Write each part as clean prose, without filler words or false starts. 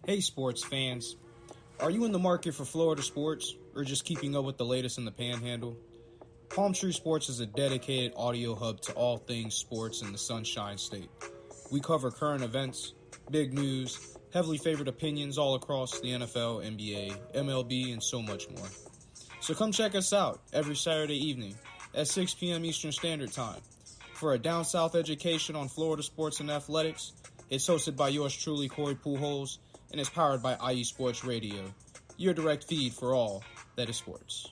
Hey sports fans, are you in the market for Florida sports or just keeping up with the latest in the Panhandle? Palm Tree Sports is a dedicated audio hub to all things sports in the Sunshine State. We cover current events, big news, heavily favored opinions all across the NFL, NBA, MLB, and so much more. So come check us out every Saturday evening at 6 p.m. Eastern Standard Time. For a down south education on Florida sports and athletics, it's hosted by yours truly, Corey Pujols, and is powered by IE Sports Radio, your direct feed for all that is sports.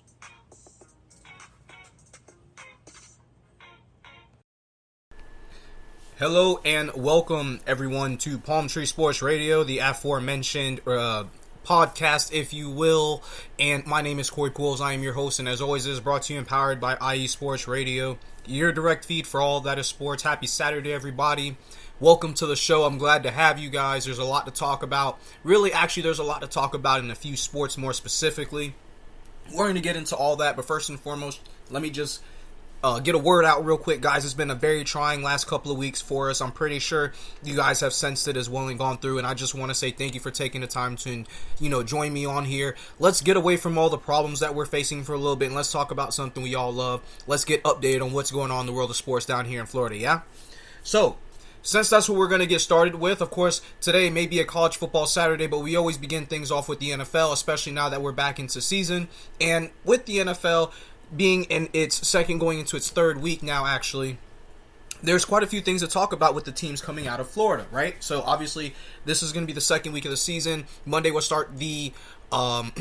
Hello and welcome everyone to Palm Tree Sports Radio, the aforementioned podcast, if you will. And my name is Corey Pujols. I am your host, and as always, it is brought to you and powered by IE Sports Radio, your direct feed for all that is sports. Happy Saturday, everybody. Welcome to the show. I'm glad to have you guys. There's a lot to talk about. There's a lot to talk about in a few sports more specifically. We're going to get into all that, but first and foremost, let me just get a word out real quick, guys. It's been a very trying last couple of weeks for us. I'm pretty sure you guys have sensed it as well and gone through, and I just want to say thank you for taking the time to, join me on here. Let's get away from all the problems that we're facing for a little bit, and let's talk about something we all love. Let's get updated on what's going on in the world of sports down here in Florida, yeah? So, since that's what we're going to get started with, of course, today may be a college football Saturday, but we always begin things off with the NFL, especially now that we're back into season. And with the NFL being in its going into its third week now, actually, there's quite a few things to talk about with the teams coming out of Florida, right? So, obviously, this is going to be the second week of the season. Monday will start the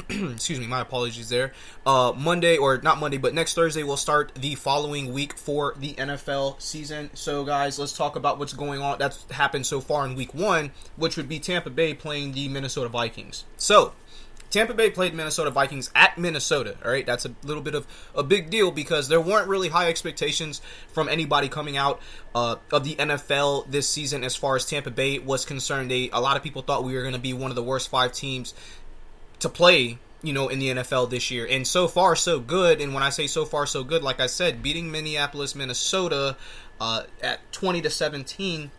excuse me, my apologies there. Next Thursday will start the following week for the NFL season. So, guys, let's talk about what's going on. That's happened so far in week one, which would be Tampa Bay playing the Minnesota Vikings. So, Tampa Bay played Minnesota Vikings at Minnesota, all right? That's a little bit of a big deal because there weren't really high expectations from anybody coming out of the NFL this season as far as Tampa Bay was concerned. A lot of people thought we were going to be one of the worst 5 teams to play, in the NFL this year. And so far, so good. And when I say so far, so good, like I said, beating Minneapolis, Minnesota at 20-17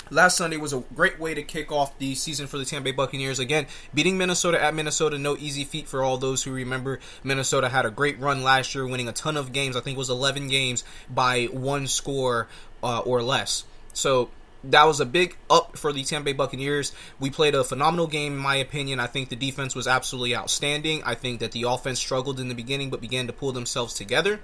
last Sunday was a great way to kick off the season for the Tampa Bay Buccaneers. Again, beating Minnesota at Minnesota, no easy feat for all those who remember. Minnesota had a great run last year, winning a ton of games. I think it was 11 games by 1 score or less. So that was a big up for the Tampa Bay Buccaneers. We played a phenomenal game, in my opinion. I think the defense was absolutely outstanding. I think that the offense struggled in the beginning but began to pull themselves together.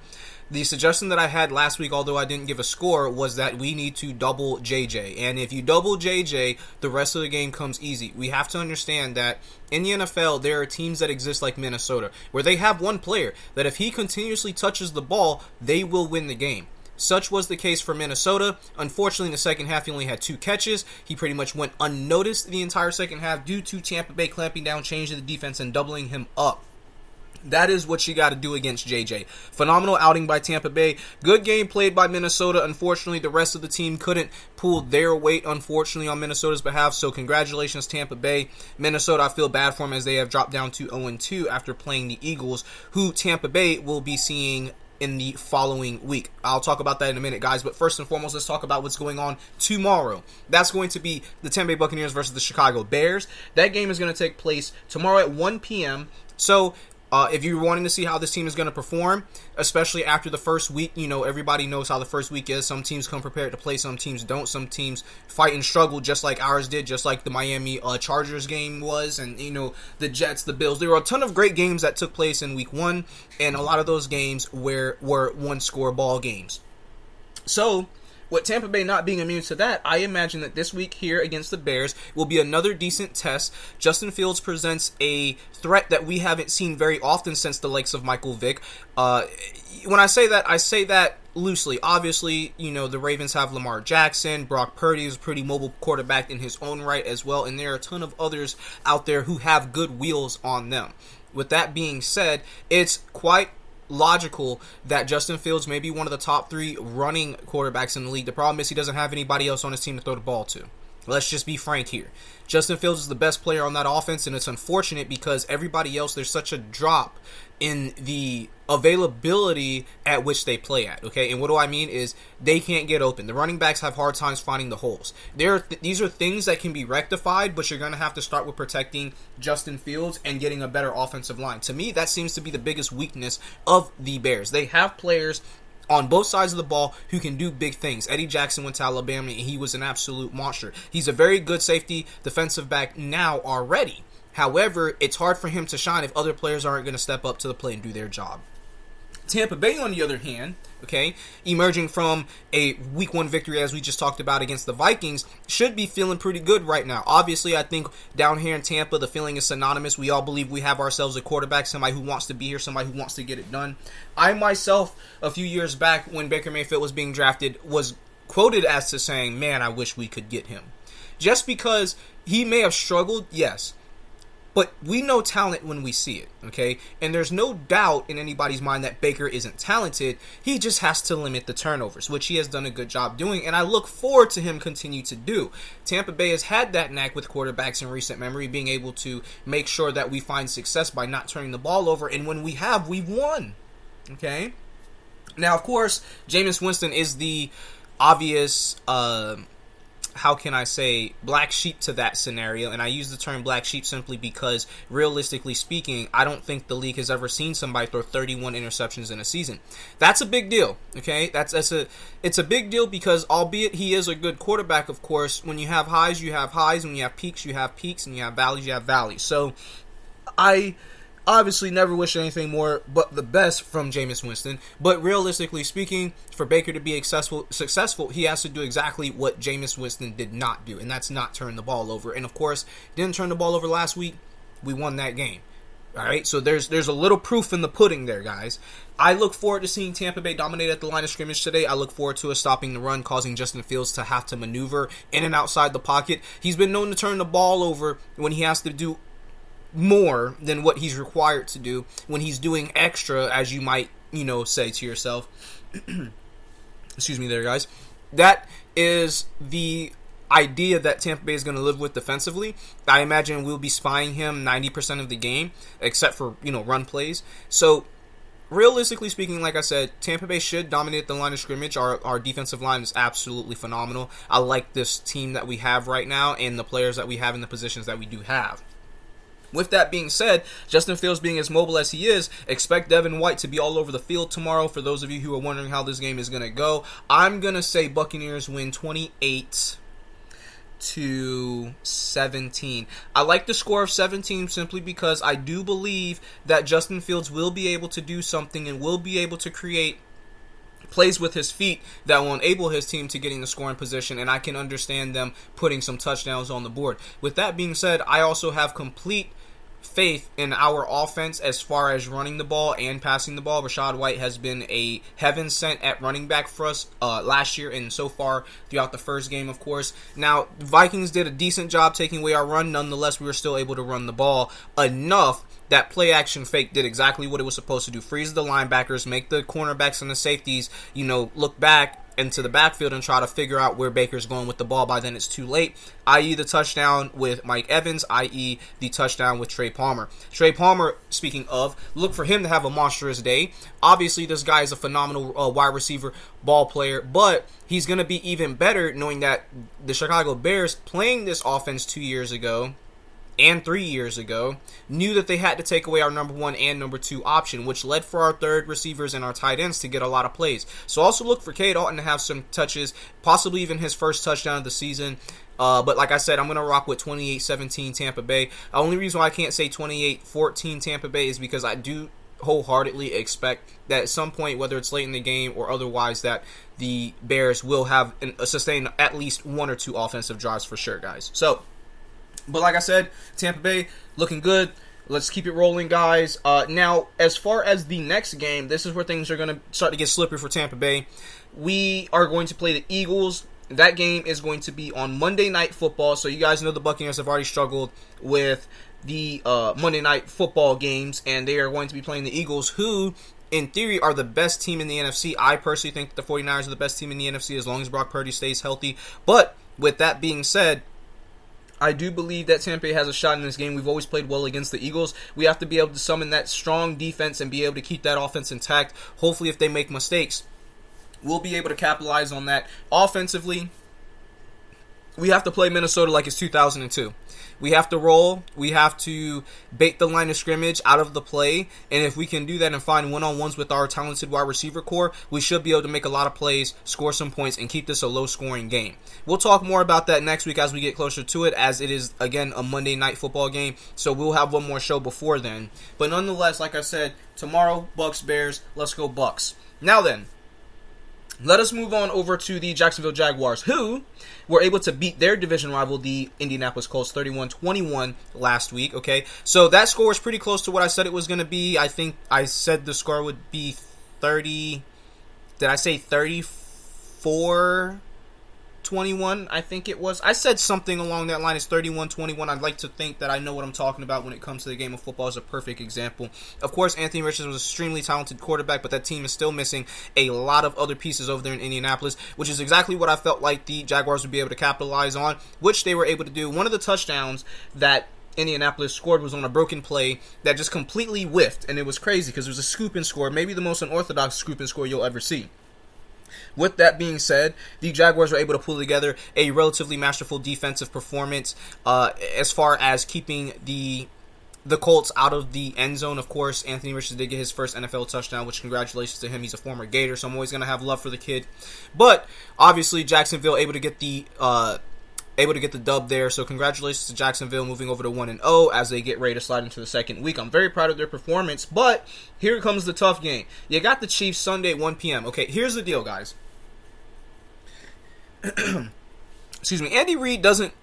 The suggestion that I had last week, although I didn't give a score, was that we need to double JJ. And if you double JJ, the rest of the game comes easy. We have to understand that in the NFL, there are teams that exist like Minnesota, where they have one player that if he continuously touches the ball, they will win the game. Such was the case for Minnesota. Unfortunately, in the second half, he only had 2 catches. He pretty much went unnoticed the entire second half due to Tampa Bay clamping down, changing the defense, and doubling him up. That is what you got to do against JJ. Phenomenal outing by Tampa Bay. Good game played by Minnesota. Unfortunately, the rest of the team couldn't pull their weight, unfortunately, on Minnesota's behalf. So congratulations, Tampa Bay. Minnesota, I feel bad for them as they have dropped down to 0-2 after playing the Eagles, who Tampa Bay will be seeing in the following week. I'll talk about that in a minute, guys, but first and foremost, let's talk about what's going on tomorrow. That's going to be the Tampa Bay Buccaneers versus the Chicago Bears. That game is going to take place tomorrow at 1 p.m. So, if you're wanting to see how this team is going to perform, especially after the first week, everybody knows how the first week is. Some teams come prepared to play, some teams don't. Some teams fight and struggle just like ours did, just like the Miami Chargers game was, and, the Jets, the Bills. There were a ton of great games that took place in week one, and a lot of those games were one-score ball games. So, with Tampa Bay not being immune to that, I imagine that this week here against the Bears will be another decent test. Justin Fields presents a threat that we haven't seen very often since the likes of Michael Vick. When I say that loosely. Obviously, the Ravens have Lamar Jackson. Brock Purdy is a pretty mobile quarterback in his own right as well, and there are a ton of others out there who have good wheels on them. With that being said, it's quite logical that Justin Fields may be one of the top 3 running quarterbacks in the league. The problem is he doesn't have anybody else on his team to throw the ball to. Let's just be frank here. Justin Fields is the best player on that offense, and it's unfortunate because everybody else, there's such a drop in the availability at which they play at, okay? And what do I mean is they can't get open. The running backs have hard times finding the holes. These are things that can be rectified, but you're going to have to start with protecting Justin Fields and getting a better offensive line. To me, that seems to be the biggest weakness of the Bears. They have players on both sides of the ball who can do big things. Eddie Jackson went to Alabama, and he was an absolute monster. He's a very good safety defensive back now already. However, it's hard for him to shine if other players aren't going to step up to the plate and do their job. Tampa Bay, on the other hand, okay, emerging from a Week 1 victory, as we just talked about, against the Vikings, should be feeling pretty good right now. Obviously, I think down here in Tampa, the feeling is synonymous. We all believe we have ourselves a quarterback, somebody who wants to be here, somebody who wants to get it done. I myself, a few years back, when Baker Mayfield was being drafted, was quoted as to saying, man, I wish we could get him. Just because he may have struggled, yes. But we know talent when we see it, okay? And there's no doubt in anybody's mind that Baker isn't talented. He just has to limit the turnovers, which he has done a good job doing, and I look forward to him continue to do. Tampa Bay has had that knack with quarterbacks in recent memory, being able to make sure that we find success by not turning the ball over, and when we have, we've won, okay? Now, of course, Jameis Winston is the obvious how can I say, black sheep to that scenario. And I use the term black sheep simply because, realistically speaking, I don't think the league has ever seen somebody throw 31 interceptions in a season. That's a big deal, okay? It's a big deal because, albeit he is a good quarterback, of course, when you have highs, you have highs. When you have peaks, you have peaks. And you have valleys, you have valleys. So, I obviously never wish anything more but the best from Jameis Winston. But realistically speaking, for Baker to be successful, he has to do exactly what Jameis Winston did not do, and that's not turn the ball over. And of course, didn't turn the ball over last week. We won that game. All right, so there's a little proof in the pudding there, guys. I look forward to seeing Tampa Bay dominate at the line of scrimmage today. I look forward to us stopping the run, causing Justin Fields to have to maneuver in and outside the pocket. He's been known to turn the ball over when he has to do more than what he's required to do, when he's doing extra, as you might, say to yourself. Excuse me there, guys. That is the idea that Tampa Bay is going to live with defensively. I imagine we'll be spying him 90% of the game, except for, run plays. So, realistically speaking, like I said, Tampa Bay should dominate the line of scrimmage. Our defensive line is absolutely phenomenal. I like this team that we have right now and the players that we have in the positions that we do have. With that being said, Justin Fields being as mobile as he is, expect Devin White to be all over the field tomorrow. For those of you who are wondering how this game is going to go, I'm going to say Buccaneers win 28-17. I like the score of 17 simply because I do believe that Justin Fields will be able to do something and will be able to create plays with his feet that will enable his team to get in the scoring position, and I can understand them putting some touchdowns on the board. With that being said, I also have complete faith in our offense as far as running the ball and passing the ball. Rachaad White has been a heaven sent at running back for us last year and so far throughout the first game, of course. Now, the Vikings did a decent job taking away our run. Nonetheless, we were still able to run the ball enough that play action fake did exactly what it was supposed to do. Freeze the linebackers, make the cornerbacks and the safeties, look back into the backfield and try to figure out where Baker's going with the ball. By then it's too late, i.e. the touchdown with Mike Evans, i.e. the touchdown with Trey Palmer. Trey Palmer, speaking of, look for him to have a monstrous day. Obviously, this guy is a phenomenal wide receiver ball player, but he's going to be even better knowing that the Chicago Bears, playing this offense 2 years ago, and 3 years ago, knew that they had to take away our number 1 and number 2 option, which led for our third receivers and our tight ends to get a lot of plays. So also look for Cade Alton to have some touches, possibly even his first touchdown of the season. But like I said, I'm going to rock with 28-17 Tampa Bay. The only reason why I can't say 28-14 Tampa Bay is because I do wholeheartedly expect that at some point, whether it's late in the game or otherwise, that the Bears will have sustain at least 1 or 2 offensive drives for sure, guys. So, but like I said, Tampa Bay looking good. Let's keep it rolling, guys. Now, as far as the next game, this is where things are going to start to get slippery for Tampa Bay. We are going to play the Eagles. That game is going to be on Monday Night Football. So you guys know the Buccaneers have already struggled with the Monday Night Football games, and they are going to be playing the Eagles, who, in theory, are the best team in the NFC. I personally think the 49ers are the best team in the NFC as long as Brock Purdy stays healthy. But with that being said, I do believe that Tampa Bay has a shot in this game. We've always played well against the Eagles. We have to be able to summon that strong defense and be able to keep that offense intact. Hopefully, if they make mistakes, we'll be able to capitalize on that. Offensively, we have to play Minnesota like it's 2002. We have to roll. We have to bait the line of scrimmage out of the play. And if we can do that and find one-on-ones with our talented wide receiver core, we should be able to make a lot of plays, score some points, and keep this a low-scoring game. We'll talk more about that next week as we get closer to it, as it is, again, a Monday night football game. So we'll have one more show before then. But nonetheless, like I said, tomorrow, Bucks, Bears. Let's go Bucks. Now then, let us move on over to the Jacksonville Jaguars, who were able to beat their division rival, the Indianapolis Colts, 31-21 last week, okay? So that score was pretty close to what I said it was going to be. I think I said the score would be 30... Did I say 34-21? I think it was. I said something along that line. It's 31-21. I'd like to think that I know what I'm talking about when it comes to the game of football. Is a perfect example. Of course, Anthony Richardson was an extremely talented quarterback, but that team is still missing a lot of other pieces over there in Indianapolis, which is exactly what I felt like the Jaguars would be able to capitalize on, which they were able to do. One of the touchdowns that Indianapolis scored was on a broken play that just completely whiffed, and it was crazy because it was a scoop and score, maybe the most unorthodox scoop and score you'll ever see. With that being said, the Jaguars were able to pull together a relatively masterful defensive performance as far as keeping the Colts out of the end zone. Of course, Anthony Richardson did get his first NFL touchdown, which congratulations to him. He's a former Gator, so I'm always going to have love for the kid. But obviously, Jacksonville able to get the dub there, so congratulations to Jacksonville moving over to 1-0 as they get ready to slide into the second week. I'm very proud of their performance, but here comes the tough game. You got the Chiefs Sunday at 1 p.m. Okay, here's the deal, guys. Excuse me. Andy Reid doesn't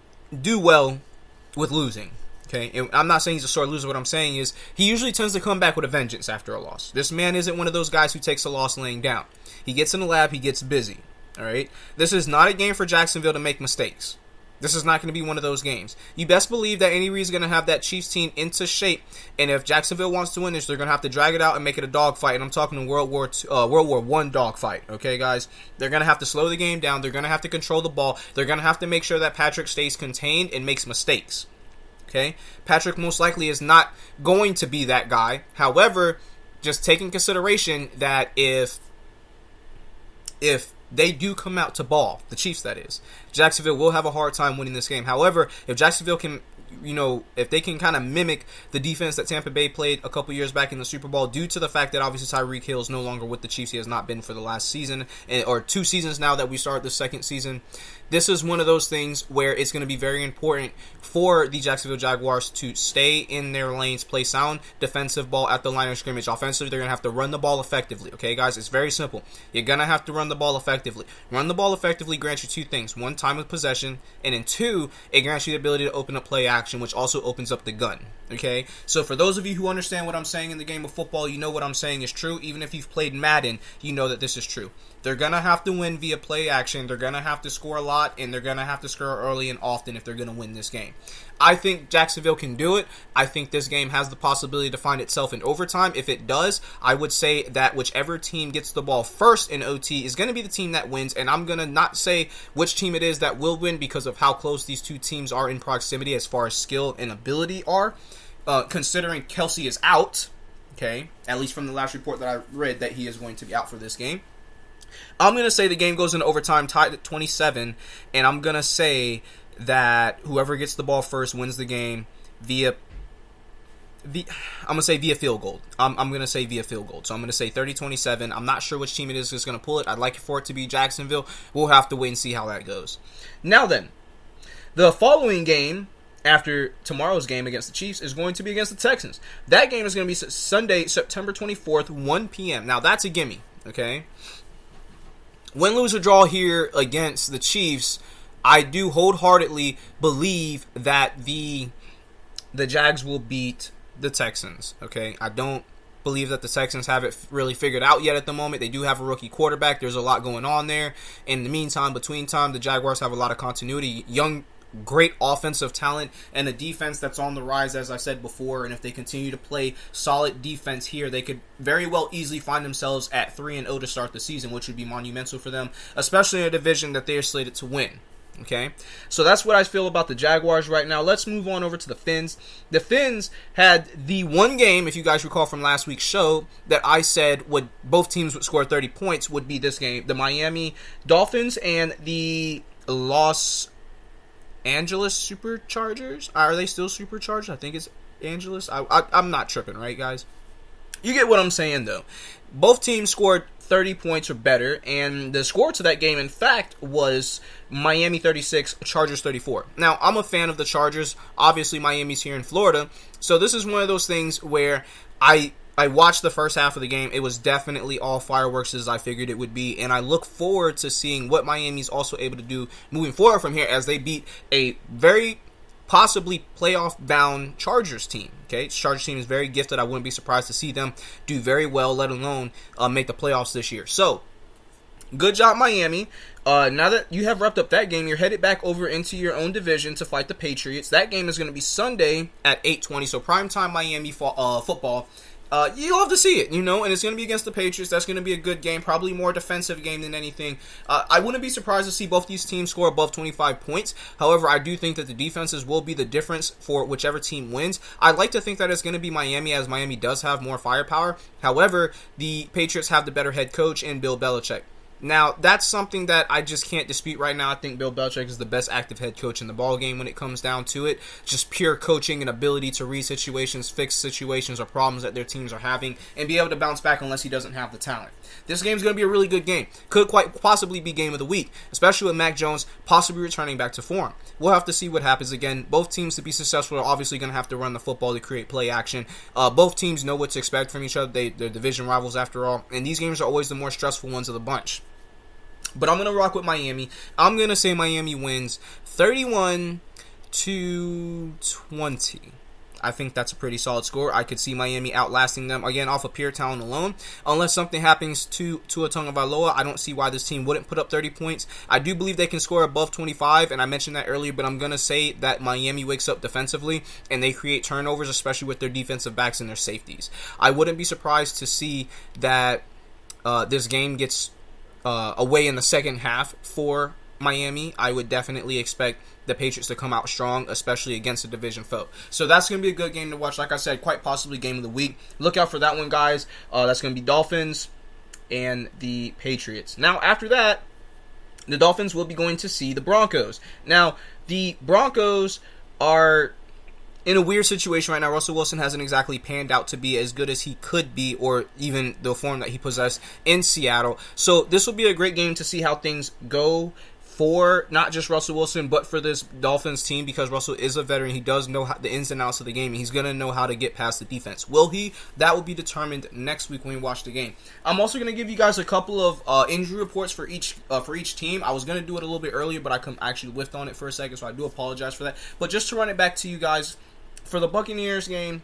do well with losing. Okay, and I'm not saying he's a sore loser. What I'm saying is he usually tends to come back with a vengeance after a loss. This man isn't one of those guys who takes a loss laying down. He gets in the lab, he gets busy. All right, this is not a game for Jacksonville to make mistakes. This is not going to be one of those games. You best believe that Andy Reid is going to have that Chiefs team into shape, and if Jacksonville wants to win this, they're going to have to drag it out and make it a dogfight. And I'm talking World War I dogfight. Okay, guys, they're going to have to slow the game down. They're going to have to control the ball. They're going to have to make sure that Patrick stays contained and makes mistakes. Okay, Patrick most likely is not going to be that guy. However, just take in consideration that if they do come out to ball, the Chiefs that is, Jacksonville will have a hard time winning this game. However, if Jacksonville can, if they can kind of mimic the defense that Tampa Bay played a couple years back in the Super Bowl, due to the fact that obviously Tyreek Hill is no longer with the Chiefs, he has not been for the last season, or 2 seasons now that we started the second season. This is one of those things where it's going to be very important for the Jacksonville Jaguars to stay in their lanes, play sound defensive ball at the line of scrimmage. Offensively, they're going to have to run the ball effectively. Okay, guys, it's very simple. You're going to have to run the ball effectively. Run the ball effectively grants you 2 things. 1, time of possession, and then 2, it grants you the ability to open up play action, which also opens up the gun. Okay, so for those of you who understand what I'm saying in the game of football, you know what I'm saying is true. Even if you've played Madden, you know that this is true. They're going to have to win via play action. They're going to have to score a lot, and they're going to have to score early and often if they're going to win this game. I think Jacksonville can do it. I think this game has the possibility to find itself in overtime. If it does, I would say that whichever team gets the ball first in OT is going to be the team that wins, and I'm going to not say which team it is that will win because of how close these 2 teams are in proximity as far as skill and ability are. Considering Kelsey is out, okay, at least from the last report that I read that he is going to be out for this game. I'm going to say the game goes into overtime tied at 27, and I'm going to say that whoever gets the ball first wins the game via field goal. I'm going to say via field goal. So I'm going to say 30-27. I'm not sure which team it is that's going to pull it. I'd like for it to be Jacksonville. We'll have to wait and see how that goes. Now then, the following game after tomorrow's game against the Chiefs is going to be against the Texans. That game is going to be Sunday, September 24th, 1 p.m. Now, that's a gimme, okay? Win, lose, or draw here against the Chiefs, I do wholeheartedly believe that the Jags will beat the Texans, okay? I don't believe that the Texans have it really figured out yet at the moment. They do have a rookie quarterback. There's a lot going on there. In the meantime, between time, the Jaguars have a lot of continuity, young, great offensive talent, and a defense that's on the rise, as I said before. And if they continue to play solid defense here, they could very well easily find themselves at 3-0 to start the season, which would be monumental for them, especially in a division that they are slated to win. Okay, so that's what I feel about the Jaguars right now. Let's move on over to the Fins. The Fins had the one game, if you guys recall from last week's show, that I said would both teams would score 30 points would be this game. The Miami Dolphins and the Los Angeles Superchargers. Are they still Superchargers? I think it's Angeles. I'm not tripping, right, guys? You get what I'm saying, though. Both teams scored 30 points or better, and the score to that game, in fact, was Miami 36, Chargers 34. Now, I'm a fan of the Chargers. Obviously, Miami's here in Florida, so this is one of those things where I watched the first half of the game. It was definitely all fireworks as I figured it would be, and I look forward to seeing what Miami's also able to do moving forward from here as they beat a very possibly playoff-bound Chargers team. Okay, Chargers team is very gifted. I wouldn't be surprised to see them do very well, let alone make the playoffs this year. So, good job, Miami. Now that you have wrapped up that game, you're headed back over into your own division to fight the Patriots. That game is going to be Sunday at 8:20, so primetime Miami football. You'll have to see it, and it's going to be against the Patriots. That's going to be a good game, probably more defensive game than anything. I wouldn't be surprised to see both these teams score above 25 points. However, I do think that the defenses will be the difference for whichever team wins. I'd like to think that it's going to be Miami, as Miami does have more firepower. However, the Patriots have the better head coach in Bill Belichick. Now, that's something that I just can't dispute right now. I think Bill Belichick is the best active head coach in the ballgame when it comes down to it. Just pure coaching and ability to read situations, fix situations or problems that their teams are having, and be able to bounce back unless he doesn't have the talent. This game's going to be a really good game. Could quite possibly be game of the week, especially with Mac Jones possibly returning back to form. We'll have to see what happens. Again, both teams to be successful are obviously going to have to run the football to create play action. Both teams know what to expect from each other. They're division rivals after all, and these games are always the more stressful ones of the bunch. But I'm going to rock with Miami. I'm going to say Miami wins 31-20. I think that's a pretty solid score. I could see Miami outlasting them, again, off of pure talent alone. Unless something happens to Tua Tagovailoa, I don't see why this team wouldn't put up 30 points. I do believe they can score above 25, and I mentioned that earlier, but I'm going to say that Miami wakes up defensively, and they create turnovers, especially with their defensive backs and their safeties. I wouldn't be surprised to see that this game gets away in the second half for Miami. I would definitely expect the Patriots to come out strong, especially against a division foe. So that's going to be a good game to watch. Like I said, quite possibly game of the week. Look out for that one, guys. That's going to be Dolphins and the Patriots. Now, after that, the Dolphins will be going to see the Broncos. Now, the Broncos are in a weird situation right now. Russell Wilson hasn't exactly panned out to be as good as he could be, or even the form that he possessed in Seattle. So this will be a great game to see how things go for not just Russell Wilson, but for this Dolphins team, because Russell is a veteran. He does know the ins and outs of the game, and he's going to know how to get past the defense. Will he? That will be determined next week when we watch the game. I'm also going to give you guys a couple of injury reports for each team. I was going to do it a little bit earlier, but I actually whiffed on it for a second, so I do apologize for that. But just to run it back to you guys, for the Buccaneers game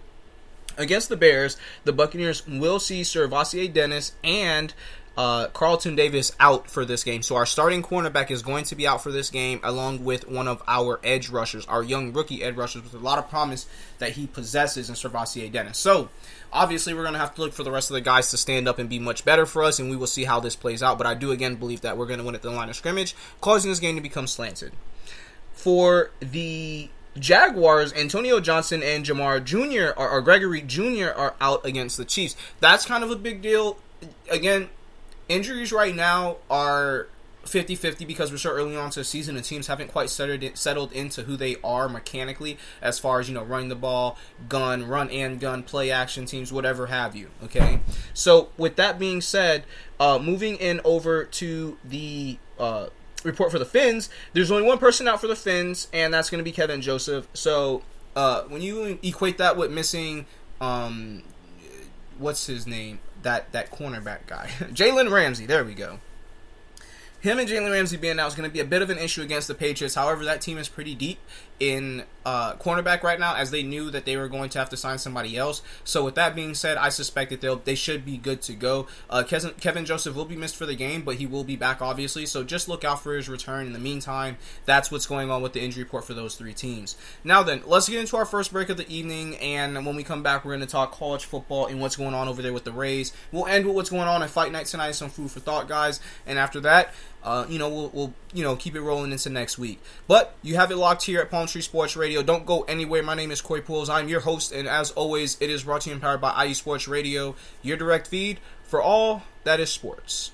against the Bears, the Buccaneers will see Servassier Dennis and Carlton Davis out for this game. So our starting cornerback is going to be out for this game, along with one of our edge rushers, our young rookie edge rushers, with a lot of promise that he possesses in Servassier Dennis. So obviously we're going to have to look for the rest of the guys to stand up and be much better for us, and we will see how this plays out. But I do again believe that we're going to win at the line of scrimmage, causing this game to become slanted. For the Jaguars, Antonio Johnson and Jamar Jr. or Gregory Jr. are out against the Chiefs. That's kind of a big deal. Again, injuries right now are 50-50 because we're so early on to the season and teams haven't quite settled into who they are mechanically as far as, running the ball, run and gun, play action teams, whatever have you, okay? So with that being said, moving in over to the report for the Fins, there's only one person out for the Fins, and that's going to be Kevin Joseph. So when you equate that with missing, what's his name? That cornerback guy, Jalen Ramsey. There we go. Him and Jalen Ramsey being out is going to be a bit of an issue against the Patriots. However, that team is pretty deep in cornerback right now, as they knew that they were going to have to sign somebody else. So with that being said, I suspect that they should be good to go. Kevin Joseph will be missed for the game, but he will be back, obviously. So just look out for his return. In the meantime, that's what's going on with the injury report for those three teams. Now then, let's get into our first break of the evening, and when we come back, we're going to talk college football and what's going on over there with the Rays. We'll end with what's going on at Fight Night tonight, some food for thought, guys. And after that, We'll keep it rolling into next week. But you have it locked here at Palm Tree Sports Radio. Don't go anywhere. My name is Corey Pools. I'm your host, and as always, it is brought to you and powered by IE Sports Radio, your direct feed for all that is sports.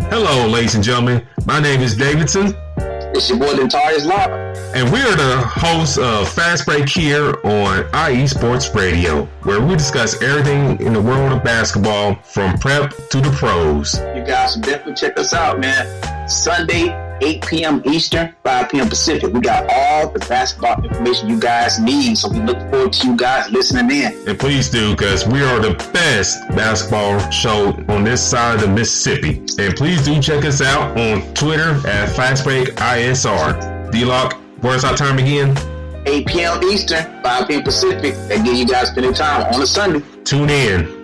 Hello, ladies and gentlemen. My name is Davidson. It's your boy, Lentarius Law. And we are the hosts of Fast Break here on IE Sports Radio, where we discuss everything in the world of basketball from prep to the pros. You guys should definitely check us out, man. Sunday, 8 p.m. Eastern, 5 p.m. Pacific. We got all the basketball information you guys need, so we look forward to you guys listening in. And please do, because we are the best basketball show on this side of the Mississippi. And please do check us out on Twitter at FastBreakISR. D-Lock, where's our time again? 8 p.m. Eastern, 5 p.m. Pacific. That give you guys plenty of time on a Sunday. Tune in.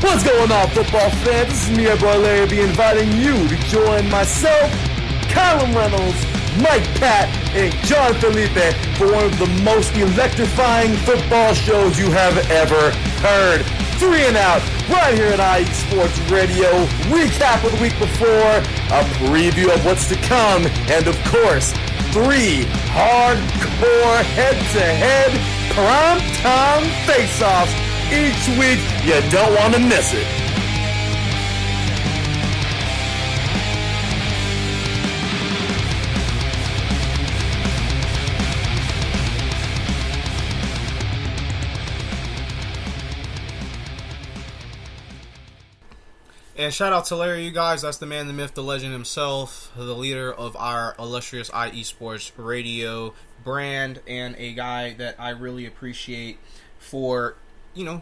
What's going on, football fans? This is me, your boy Larry B, inviting you to join myself, Colin Reynolds, Mike Pat, and John Felipe for one of the most electrifying football shows you have ever heard. 3 and Out, right here at IE Sports Radio. Recap of the week before, a preview of what's to come, and of course, 3 hardcore head-to-head prime-time face-offs each week. You don't want to miss it. And shout out to Larry, you guys. That's the man, the myth, the legend himself, the leader of our illustrious IE Sports Radio brand, and a guy that I really appreciate for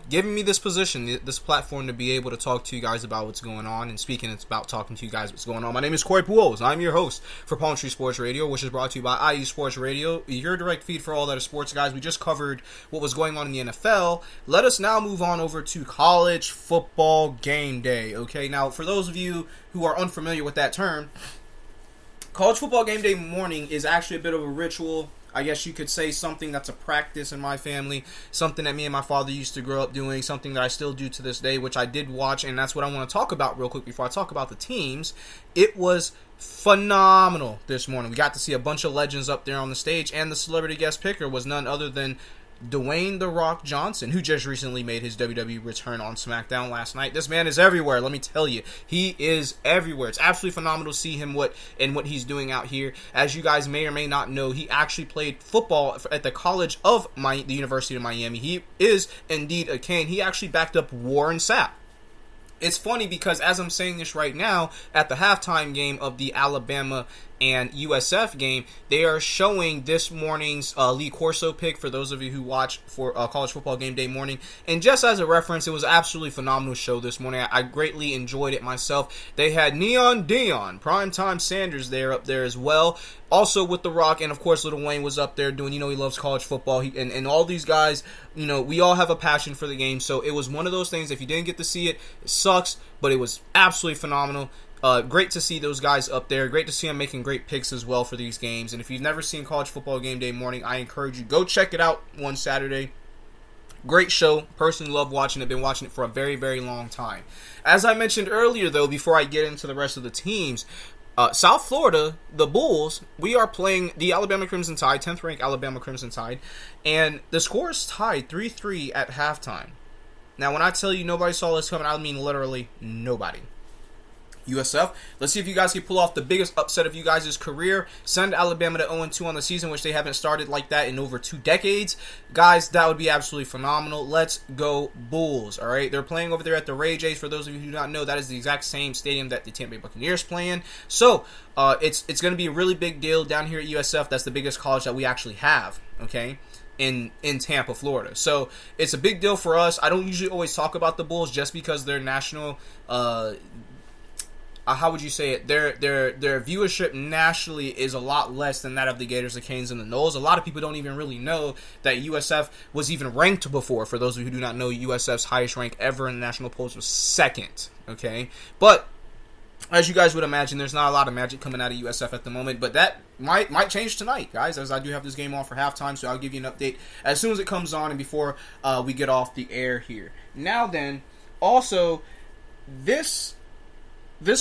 giving me this position, this platform to be able to talk to you guys about what's going on. And speaking, it's about talking to you guys what's going on. My name is Corey Pools. I'm your host for Palm Tree Sports Radio, which is brought to you by IE Sports Radio, your direct feed for all that is sports, guys. We just covered what was going on in the NFL. Let us now move on over to college football game day. Okay, now for those of you who are unfamiliar with that term, college football game day morning is actually a bit of a ritual. I guess you could say something that's a practice in my family, something that me and my father used to grow up doing, something that I still do to this day, which I did watch, and that's what I want to talk about real quick before I talk about the teams. It was phenomenal this morning. We got to see a bunch of legends up there on the stage, and the celebrity guest picker was none other than Dwayne "The Rock" Johnson, who just recently made his WWE return on SmackDown last night. This man is everywhere, let me tell you. He is everywhere. It's absolutely phenomenal to see him what he's doing out here. As you guys may or may not know, he actually played football at the College of the University of Miami. He is indeed a Cane. He actually backed up Warren Sapp. It's funny because as I'm saying this right now, at the halftime game of the Alabama and USF game, they are showing this morning's Lee Corso pick for those of you who watch for college football game day morning. And just as a reference, it was absolutely phenomenal show this morning. I greatly enjoyed it myself. They had Neon Dion, Primetime Sanders up there as well. Also with The Rock, and of course Lil Wayne was up there doing, he loves college football. And all these guys, we all have a passion for the game. So it was one of those things, if you didn't get to see it, it sucks, but it was absolutely phenomenal. Great to see those guys up there. Great to see them making great picks as well for these games. And if you've never seen college football game day morning, I encourage you, go check it out one Saturday. Great show. Personally love watching it. Been watching it for a very, very long time. As I mentioned earlier, though, before I get into the rest of the teams, South Florida, the Bulls, we are playing the Alabama Crimson Tide, 10th ranked Alabama Crimson Tide, and the score is tied 3-3 at halftime. Now, when I tell you nobody saw this coming, I mean literally nobody. USF, let's see if you guys can pull off the biggest upset of you guys' career. Send Alabama to 0-2 on the season, which they haven't started like that in over 2 decades. Guys, that would be absolutely phenomenal. Let's go Bulls, all right? They're playing over there at the Ray Jays. For those of you who do not know, that is the exact same stadium that the Tampa Bay Buccaneers play in. So, it's going to be a really big deal down here at USF. That's the biggest college that we actually have, okay? In Tampa, Florida. So it's a big deal for us. I don't usually always talk about the Bulls just because their national how would you say it? Their viewership nationally is a lot less than that of the Gators, the Canes, and the Noles. A lot of people don't even really know that USF was even ranked before. For those of you who do not know, USF's highest rank ever in the national polls was 2nd. Okay, but as you guys would imagine, there's not a lot of magic coming out of USF at the moment, but that might change tonight, guys, as I do have this game on for halftime, so I'll give you an update as soon as it comes on and before we get off the air here. Now then, also, this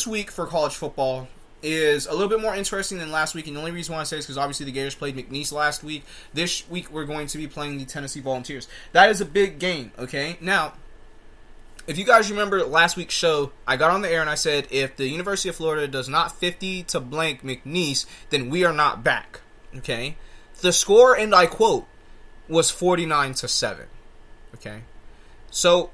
week for college football is a little bit more interesting than last week, and the only reason why I say this is because obviously the Gators played McNeese last week. This week we're going to be playing the Tennessee Volunteers. That is a big game, okay? Now, if you guys remember last week's show, I got on the air and I said, if the University of Florida does not 50 to blank McNeese, then we are not back. Okay? The score, and I quote, was 49-7. Okay? So,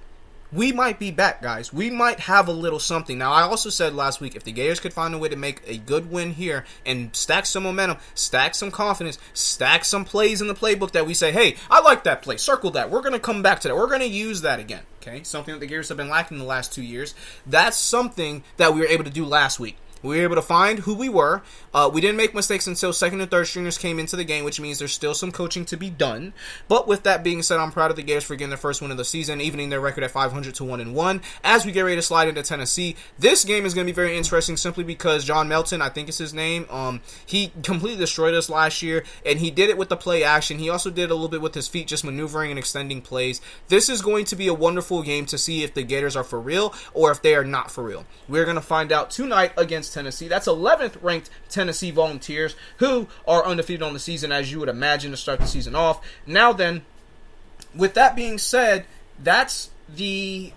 we might be back, guys. We might have a little something. Now, I also said last week, if the Gators could find a way to make a good win here and stack some momentum, stack some confidence, stack some plays in the playbook that we say, hey, I like that play, circle that, we're going to come back to that, we're going to use that again, okay? Something that the Gators have been lacking the last 2 years. That's something that we were able to do last week. We were able to find who we were. We didn't make mistakes until second and third stringers came into the game, which means there's still some coaching to be done. But with that being said, I'm proud of the Gators for getting their first win of the season, evening their record at 500-1-1. As we get ready to slide into Tennessee, this game is going to be very interesting simply because John Melton, I think is his name, he completely destroyed us last year, and he did it with the play action. He also did a little bit with his feet, just maneuvering and extending plays. This is going to be a wonderful game to see if the Gators are for real or if they are not for real. We're going to find out tonight against Tennessee. That's 11th ranked Tennessee Volunteers, who are undefeated on the season, as you would imagine, to start the season off. Now then, with that being said, that's the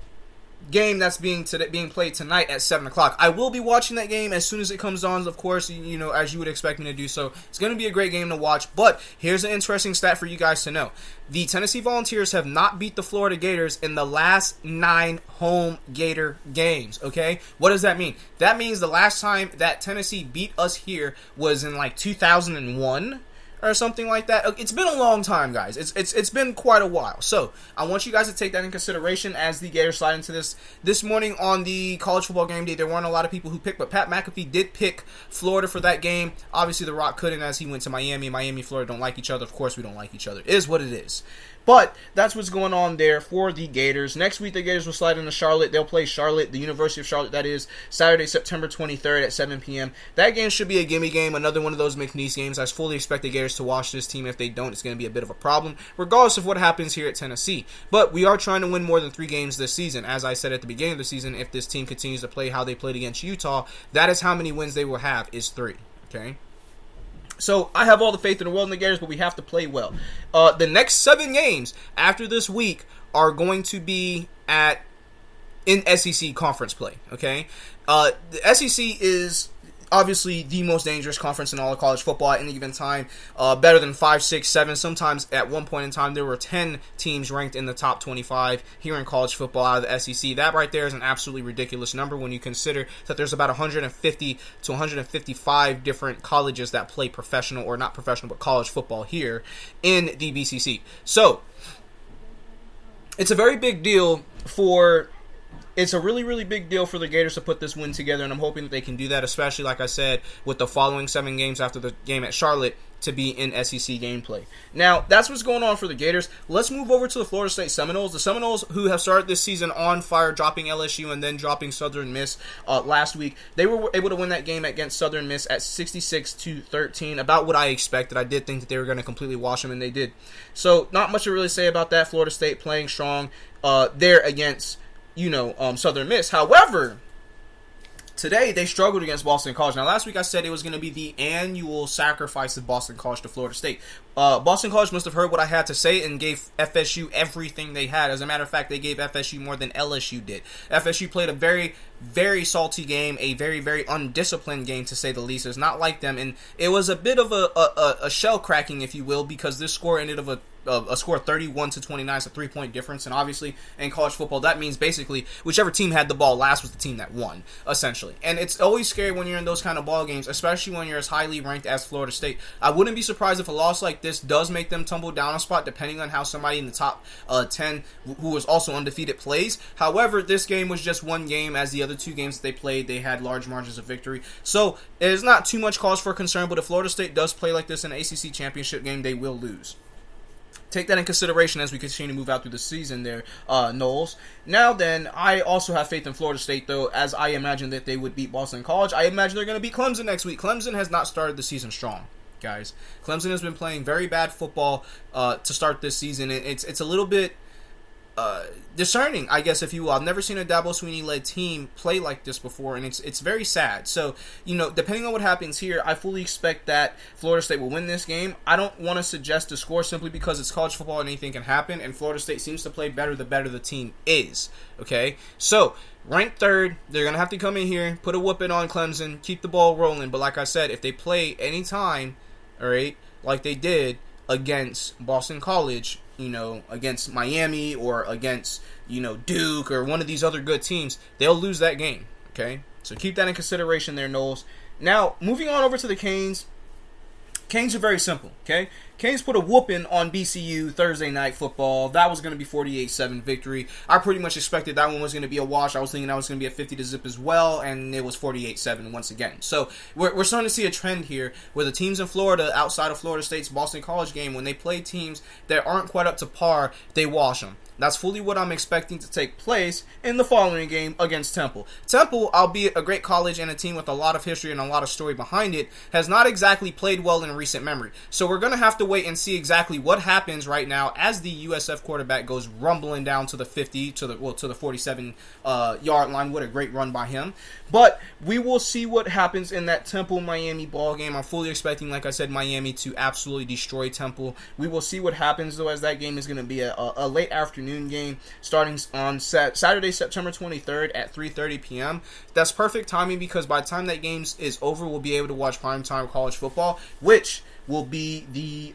game that's being played tonight at 7 o'clock. I will be watching that game as soon as it comes on, of course, you know, as you would expect me to do so. It's going to be a great game to watch, but here's an interesting stat for you guys to know. The Tennessee Volunteers have not beat the Florida Gators in the last 9 home Gator games, okay? What does that mean? That means the last time that Tennessee beat us here was in like 2001 or something like that. It's been a long time, guys. It's been quite a while. So I want you guys to take that in consideration as the Gators slide into this morning on the college football game day. There weren't a lot of people who picked, but Pat McAfee did pick Florida for that game. Obviously, The Rock couldn't, as he went to Miami. Miami and Florida don't like each other. Of course, we don't like each other. It is what it is. But that's what's going on there for the Gators. Next week, the Gators will slide into Charlotte. They'll play Charlotte, the University of Charlotte, that is, Saturday, September 23rd at 7 p.m. That game should be a gimme game, another one of those McNeese games. I fully expect the Gators to watch this team. If they don't, it's going to be a bit of a problem, regardless of what happens here at Tennessee. But we are trying to win more than 3 games this season. As I said at the beginning of the season, if this team continues to play how they played against Utah, that is how many wins they will have, is 3, okay? So, I have all the faith in the world in the Gators, but we have to play well. The next 7 games after this week are going to be in SEC conference play, okay? The SEC is obviously the most dangerous conference in all of college football at any given time. Better than 5, 6, 7. Sometimes at one point in time there were 10 teams ranked in the top 25 here in college football out of the SEC. That right there is an absolutely ridiculous number when you consider that there's about 150 to 155 different colleges that play professional, or not professional, but college football here in the BCC. So, it's a very big deal for it's a really, really big deal for the Gators to put this win together, and I'm hoping that they can do that, especially, like I said, with the following 7 games after the game at Charlotte to be in SEC gameplay. Now, that's what's going on for the Gators. Let's move over to the Florida State Seminoles. The Seminoles, who have started this season on fire, dropping LSU and then dropping Southern Miss last week. They were able to win that game against Southern Miss at 66-13, about what I expected. I did think that they were going to completely wash them, and they did. So, not much to really say about that. Florida State playing strong there against, Southern Miss. However, today, they struggled against Boston College. Now, last week I said it was going to be the annual sacrifice of Boston College to Florida State. Boston College must have heard what I had to say and gave FSU everything they had. As a matter of fact, they gave FSU more than LSU did. FSU played a very, very salty game, a very, very undisciplined game, to say the least. It's not like them, and it was a bit of a shell cracking, if you will, because this score ended up a score of 31-29. It's a 3-point difference, and obviously in college football that means basically whichever team had the ball last was the team that won, essentially. And it's always scary when you're in those kind of ball games, especially when you're as highly ranked as Florida State. I wouldn't be surprised if a loss like this does make them tumble down a spot, depending on how somebody in the top 10 who was also undefeated plays. However, this game was just one game, as the other 2 games that they played, they had large margins of victory. So it is not too much cause for concern, but if Florida State does play like this in an ACC championship game, they will lose. Take that in consideration as we continue to move out through the season there, Knowles. Now then, I also have faith in Florida State, though, as I imagine that they would beat Boston College. I imagine they're going to beat Clemson next week. Clemson has not started the season strong, guys. Clemson has been playing very bad football to start this season. It's a little bit discerning, I guess, if you will. I've never seen a Dabo Swinney-led team play like this before, and it's very sad. So, depending on what happens here, I fully expect that Florida State will win this game. I don't want to suggest a score simply because it's college football and anything can happen, and Florida State seems to play better the better the team is, okay? So, ranked 3rd, they're going to have to come in here, put a whooping on Clemson, keep the ball rolling, but like I said, if they play any time, all right, like they did against Boston College, against Miami or against, Duke or one of these other good teams, they'll lose that game, okay? So keep that in consideration there, Knowles. Now, moving on over to the Canes. Canes are very simple, okay? Canes put a whooping on BCU Thursday night football. That was going to be 48-7 victory. I pretty much expected that one was going to be a wash. I was thinking that was going to be a 50-0 as well, and it was 48-7 once again. So we're starting to see a trend here where the teams in Florida, outside of Florida State's Boston College game, when they play teams that aren't quite up to par, they wash them. That's fully what I'm expecting to take place in the following game against Temple. Temple, albeit a great college and a team with a lot of history and a lot of story behind it, has not exactly played well in recent memory. So we're going to have to wait and see exactly what happens right now as the USF quarterback goes rumbling down to the 50, to the 47 yard line. What a great run by him. But we will see what happens in that Temple-Miami ball game. I'm fully expecting, like I said, Miami to absolutely destroy Temple. We will see what happens, though, as that game is going to be a late afternoon game starting on Saturday, September 23rd at 3:30 p.m. That's perfect timing because by the time that game is over, we'll be able to watch primetime college football, which will be the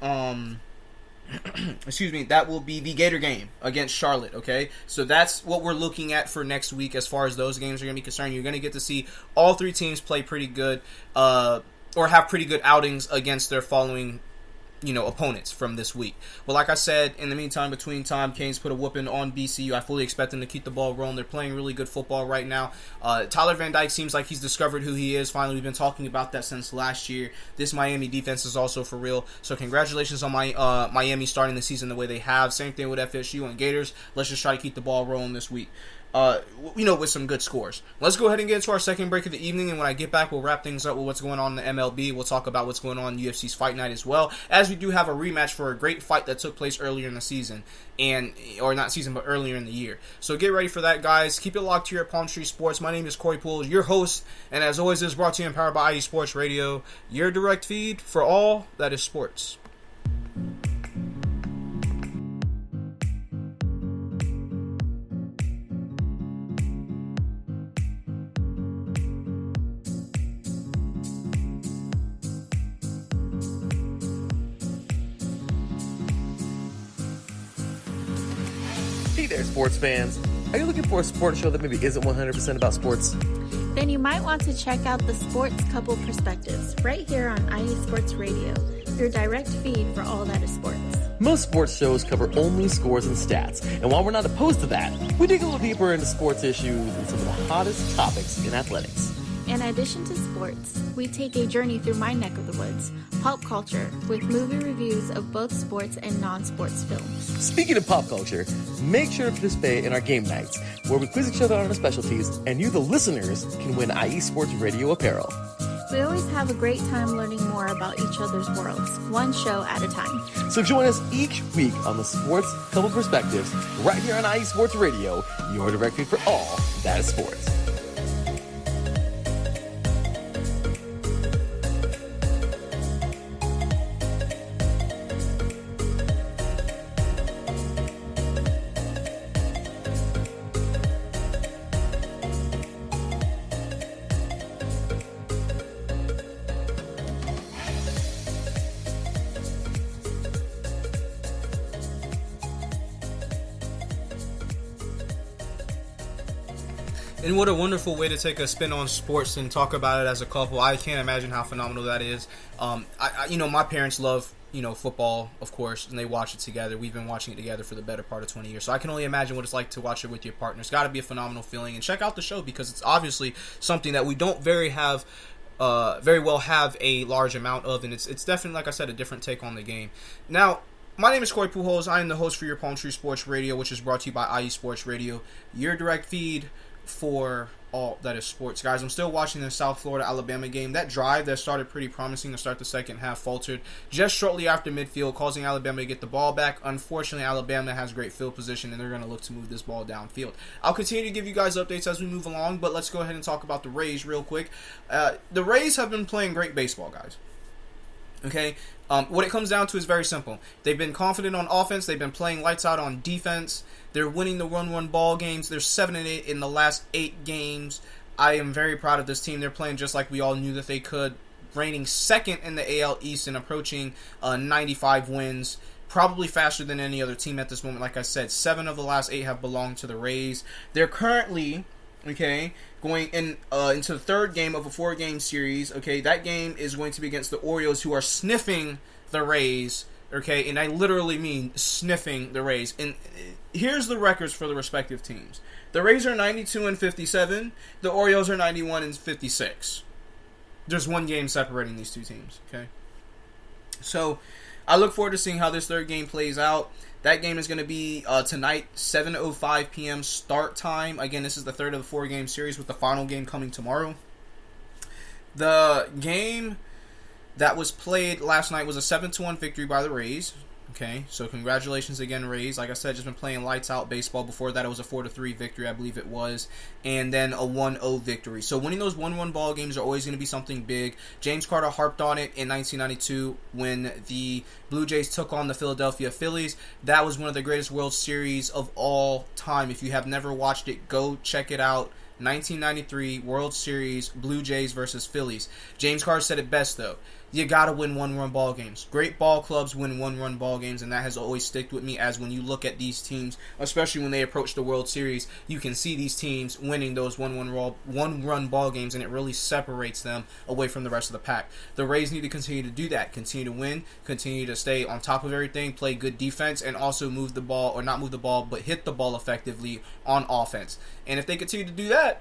that will be the Gator game against Charlotte, okay? So that's what we're looking at for next week as far as those games are going to be concerned. You're going to get to see all 3 teams play pretty good or have pretty good outings against their following opponents from this week. But like I said, in the meantime, between time, Canes put a whooping on BCU. I fully expect them to keep the ball rolling. They're playing really good football right now. Tyler Van Dyke seems like he's discovered who he is. Finally, we've been talking about that since last year. This Miami defense is also for real. So congratulations on Miami starting the season the way they have. Same thing with FSU and Gators. Let's just try to keep the ball rolling this week. With some good scores. Let's go ahead and get into our second break of the evening, and when I get back, we'll wrap things up with what's going on in the MLB. We'll talk about what's going on in UFC's Fight Night as well, as we do have a rematch for a great fight that took place earlier in the season, or not season, but earlier in the year. So get ready for that, guys. Keep it locked here at Palm Tree Sports. My name is Corey Poole, your host, and as always, this is brought to you and powered by IE Sports Radio, your direct feed for all that is sports. Hey there, sports fans. Are you looking for a sports show that maybe isn't 100% about sports? Then you might want to check out the Sports Couple Perspectives right here on IE Sports Radio, your direct feed for all that is sports. Most sports shows cover only scores and stats, and while we're not opposed to that, we dig a little deeper into sports issues and some of the hottest topics in athletics. In addition to sports, we take a journey through my neck of the woods, pop culture, with movie reviews of both sports and non-sports films. Speaking of pop culture, make sure to participate in our game nights, where we quiz each other on our specialties, and you, the listeners, can win IE Sports Radio apparel. We always have a great time learning more about each other's worlds, one show at a time. So join us each week on the Sports Couple Perspectives, right here on IE Sports Radio, your direct feed for all that is sports. And what a wonderful way to take a spin on sports and talk about it as a couple. I can't imagine how phenomenal that is. My parents love, football, of course, and they watch it together. We've been watching it together for the better part of 20 years. So I can only imagine what it's like to watch it with your partner. It's got to be a phenomenal feeling. And check out the show because it's obviously something that we don't very well have a large amount of. And it's definitely, like I said, a different take on the game. Now, my name is Corey Pujols. I am the host for your Palm Tree Sports Radio, which is brought to you by IE Sports Radio, your direct feed for all that is sports. Guys, I'm still watching the South Florida-Alabama game. That drive that started pretty promising to start the second half faltered just shortly after midfield, causing Alabama to get the ball back. Unfortunately, Alabama has great field position, and they're going to look to move this ball downfield. I'll continue to give you guys updates as we move along, but let's go ahead and talk about the Rays real quick. The Rays have been playing great baseball, guys. Okay? What it comes down to is very simple. They've been confident on offense. They've been playing lights out on defense. They're winning the 1-1 ball games. They're 7-8 in the last 8 games. I am very proud of this team. They're playing just like we all knew that they could. Reigning second in the AL East and approaching 95 wins. Probably faster than any other team at this moment. Like I said, 7 of the last 8 have belonged to the Rays. They're currently, going into the third game of a 4-game series. That game is going to be against the Orioles, who are sniffing the Rays. And I literally mean sniffing the Rays. And here's the records for the respective teams. The Rays are 92-57. The Orioles are 91-56. There's 1 game separating these two teams. So I look forward to seeing how this third game plays out. That game is going to be tonight, 7:05 p.m. start time. Again, this is the third of the 4-game series, with the final game coming tomorrow. The game that was played last night was a 7-1 victory by the Rays. So congratulations again, Rays. Like I said, just been playing lights out baseball. Before that, it was a 4-3 victory, I believe it was, and then a 1-0 victory. So winning those 1-1 ball games are always going to be something big. James Carter harped on it in 1992 when the Blue Jays took on the Philadelphia Phillies. That was one of the greatest World Series of all time. If you have never watched it, go check it out. 1993 World Series, Blue Jays versus Phillies. James Carter said it best, though. You gotta win 1-run ball games. Great ball clubs win 1-run ball games, and that has always stuck with me. As when you look at these teams, especially when they approach the World Series, you can see these teams winning those 1-run ball games, and it really separates them away from the rest of the pack. The Rays need to continue to do that. Continue to win. Continue to stay on top of everything. Play good defense, and also move the ball, or not move the ball, but hit the ball effectively on offense. And if they continue to do that,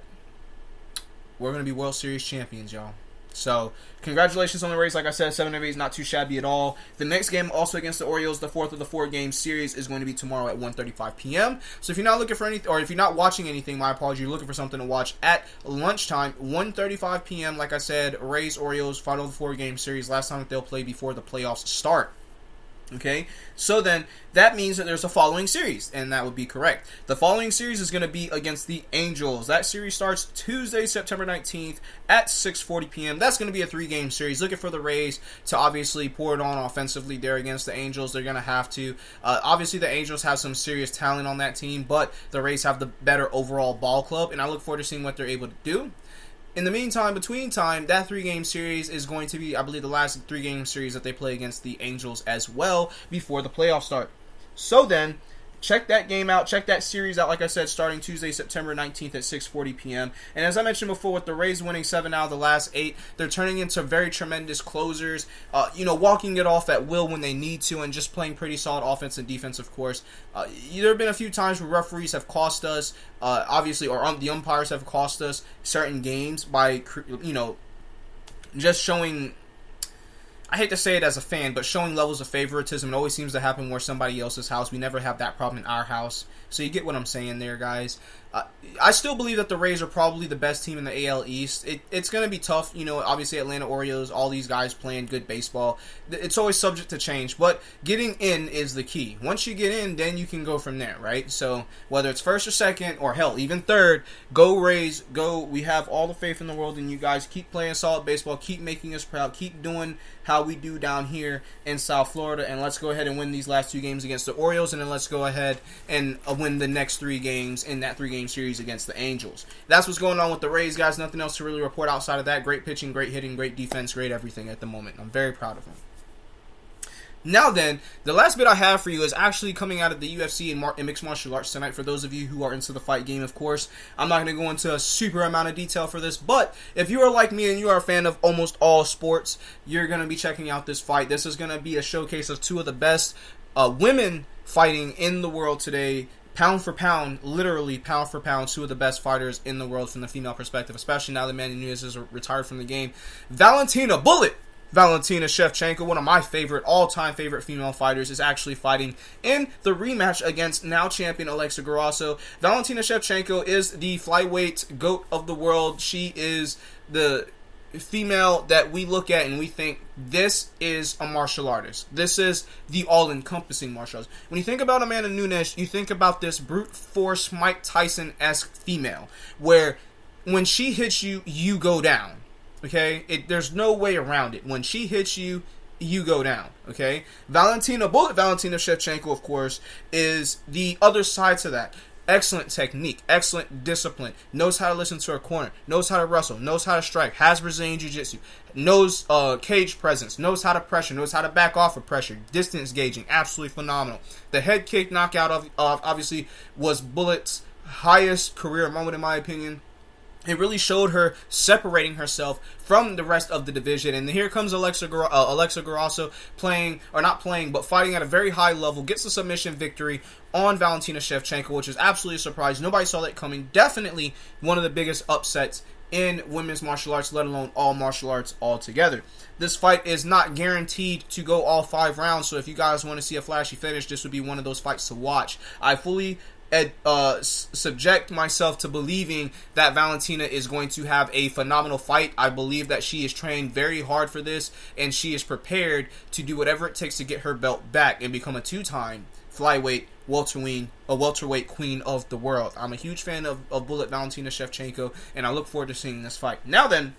we're going to be World Series champions, y'all. So, congratulations on the Rays. Like I said, 7-8 is not too shabby at all. The next game, also against the Orioles, the 4th of the 4-game series, is going to be tomorrow at 1:35 p.m. So, if you're not looking for anything, or if you're not watching anything, my apologies, you're looking for something to watch at lunchtime, 1:35 p.m. Like I said, Rays, Orioles, final of the 4-game series. Last time that they'll play before the playoffs start. So then that means that there's a following series, and that would be correct. The following series is going to be against the Angels. That series starts Tuesday, September 19th at 6:40 p.m. That's going to be a 3-game series. Looking for the Rays to obviously pour it on offensively there against the Angels. They're going to have to. Obviously, the Angels have some serious talent on that team, but the Rays have the better overall ball club, and I look forward to seeing what they're able to do. In the meantime, between time, that 3-game series is going to be, I believe, the last 3-game series that they play against the Angels as well before the playoffs start. So then, check that game out. Check that series out, like I said, starting Tuesday, September 19th at 6:40 p.m. And as I mentioned before, with the Rays winning 7 out of the last 8, they're turning into very tremendous closers, walking it off at will when they need to, and just playing pretty solid offense and defense, of course. There have been a few times where referees have cost us, obviously, or the umpires have cost us certain games by, just showing, I hate to say it as a fan, but showing levels of favoritism. It always seems to happen where somebody else's house. We never have that problem in our house. So you get what I'm saying there, guys. I still believe that the Rays are probably the best team in the AL East. It's going to be tough. Obviously Atlanta Orioles, all these guys playing good baseball. It's always subject to change, but getting in is the key. Once you get in, then you can go from there, right? So whether it's first or second, or hell, even third, go Rays, go. We have all the faith in the world in you guys. Keep playing solid baseball. Keep making us proud. Keep doing how we do down here in South Florida, and let's go ahead and win these last 2 games against the Orioles, and then let's go ahead and win the next 3 games in that 3-game series against the Angels. That's what's going on with the Rays, guys. Nothing else to really report outside of that. Great pitching, great hitting, great defense, great everything at the moment. I'm very proud of them. Now then, the last bit I have for you is actually coming out of the UFC and mixed martial arts tonight. For those of you who are into the fight game, of course, I'm not going to go into a super amount of detail for this, but if you are like me and you are a fan of almost all sports, you're going to be checking out this fight. This is going to be a showcase of 2 of the best women fighting in the world today. Pound for pound, literally pound for pound, 2 of the best fighters in the world from the female perspective, especially now that Manny Nunes is retired from the game. Valentina Shevchenko, one of my all-time favorite female fighters, is actually fighting in the rematch against now champion Alexa Grasso. Valentina Shevchenko is the flyweight GOAT of the world. She is the female that we look at and we think, this is a martial artist. This is the all-encompassing martial artist. When you think about Amanda Nunes, you think about this brute force Mike Tyson-esque female, where when she hits you, you go down. Okay? There's no way around it. When she hits you, you go down. Okay? Valentina Shevchenko, of course, is the other side to that. Excellent technique, excellent discipline, knows how to listen to her corner, knows how to wrestle, knows how to strike, has Brazilian Jiu-Jitsu, knows cage presence, knows how to pressure, knows how to back off of pressure, distance gauging, absolutely phenomenal. The head kick knockout obviously was Bullet's highest career moment in my opinion. It really showed her separating herself from the rest of the division. And here comes Alexa Grasso fighting at a very high level, gets a submission victory on Valentina Shevchenko, which is absolutely a surprise. Nobody saw that coming. Definitely one of the biggest upsets in women's martial arts, let alone all martial arts altogether. This fight is not guaranteed to go all 5 rounds, so if you guys want to see a flashy finish, this would be one of those fights to watch. I fully subject myself to believing that Valentina is going to have a phenomenal fight. I believe that she is trained very hard for this, and she is prepared to do whatever it takes to get her belt back and become a 2-time flyweight, welterweight queen of the world. I'm a huge fan of Bullet Valentina Shevchenko, and I look forward to seeing this fight. Now then,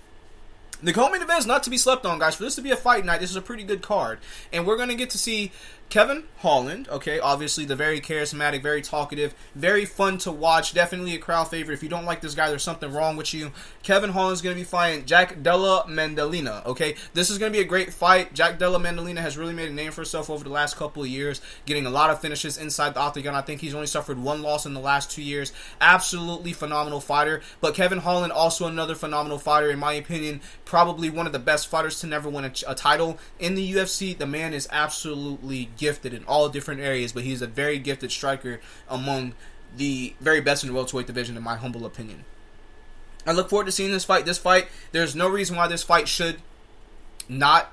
the co-main event is not to be slept on, guys. For this to be a fight night, this is a pretty good card. And we're going to get to see Kevin Holland, okay, obviously the very charismatic, very talkative, very fun to watch, definitely a crowd favorite. If you don't like this guy, there's something wrong with you. Kevin Holland's going to be fighting Jack Della Maddalena, okay? This is going to be a great fight. Jack Della Maddalena has really made a name for himself over the last couple of years, getting a lot of finishes inside the octagon. I think he's only suffered 1 loss in the last 2 years. Absolutely phenomenal fighter. But Kevin Holland, also another phenomenal fighter, in my opinion, probably one of the best fighters to never win a title in the UFC. The man is absolutely gifted in all different areas, but he's a very gifted striker among the very best in the welterweight division, in my humble opinion. I look forward to seeing this fight. There's no reason why this fight should not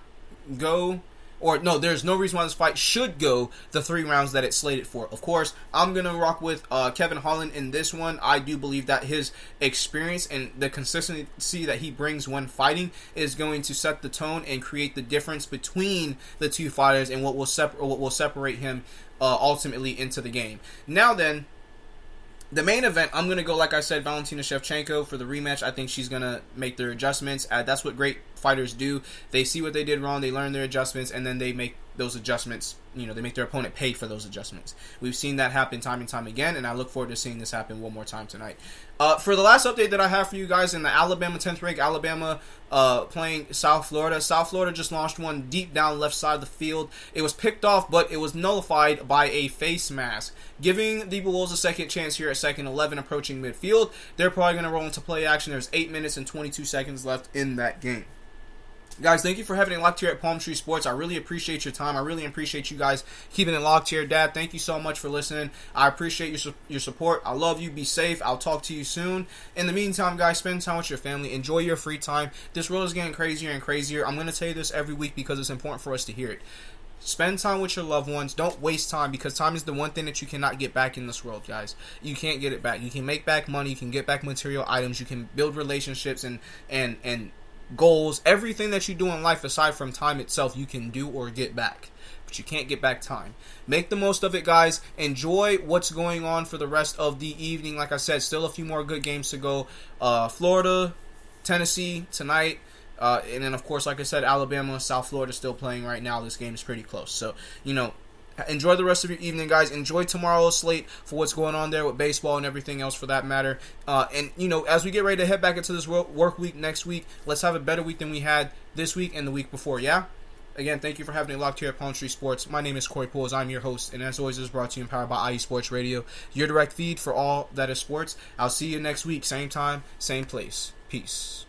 go, there's no reason why this fight should go the 3 rounds that it's slated for. Of course, I'm going to rock with Kevin Holland in this one. I do believe that his experience and the consistency that he brings when fighting is going to set the tone and create the difference between the 2 fighters and what will separate him ultimately into the game. Now then, the main event, I'm going to go, like I said, Valentina Shevchenko for the rematch. I think she's going to make their adjustments. That's what great fighters do. They see what they did wrong, they learn their adjustments, and then they make those adjustments. They make their opponent pay for those adjustments. We've seen that happen time and time again, and I look forward to seeing this happen one more time tonight. For the last update that I have for you guys, in the Alabama, 10th ranked Alabama playing South Florida. South Florida just launched one deep down left side of the field. It was picked off, but it was nullified by a face mask, giving the Bulls a second chance here at 2nd 11 approaching midfield. They're probably going to roll into play action. There's 8 minutes and 22 seconds left in that game. Guys, thank you for having it locked here at Palm Tree Sports. I really appreciate your time. I really appreciate you guys keeping it locked here. Dad, thank you so much for listening. I appreciate your support. I love you. Be safe. I'll talk to you soon. In the meantime, guys, spend time with your family. Enjoy your free time. This world is getting crazier and crazier. I'm going to tell you this every week because it's important for us to hear it. Spend time with your loved ones. Don't waste time, because time is the one thing that you cannot get back in this world, guys. You can't get it back. You can make back money. You can get back material items. You can build relationships and goals. Everything that you do in life aside from time itself, you can do or get back, but you can't get back time. Make the most of it, guys. Enjoy what's going on for the rest of the evening. Like I said, still a few more good games to go. Florida, Tennessee tonight, and then of course, like I said, Alabama, South Florida still playing right now. This game is pretty close, so enjoy the rest of your evening, guys. Enjoy tomorrow's slate for what's going on there with baseball and everything else for that matter. And as we get ready to head back into this work week next week, let's have a better week than we had this week and the week before, yeah? Again, thank you for having it locked here at Palm Tree Sports. My name is Corey Pools. I'm your host, and as always, this is brought to you and powered by IE Sports Radio, your direct feed for all that is sports. I'll see you next week, same time, same place. Peace.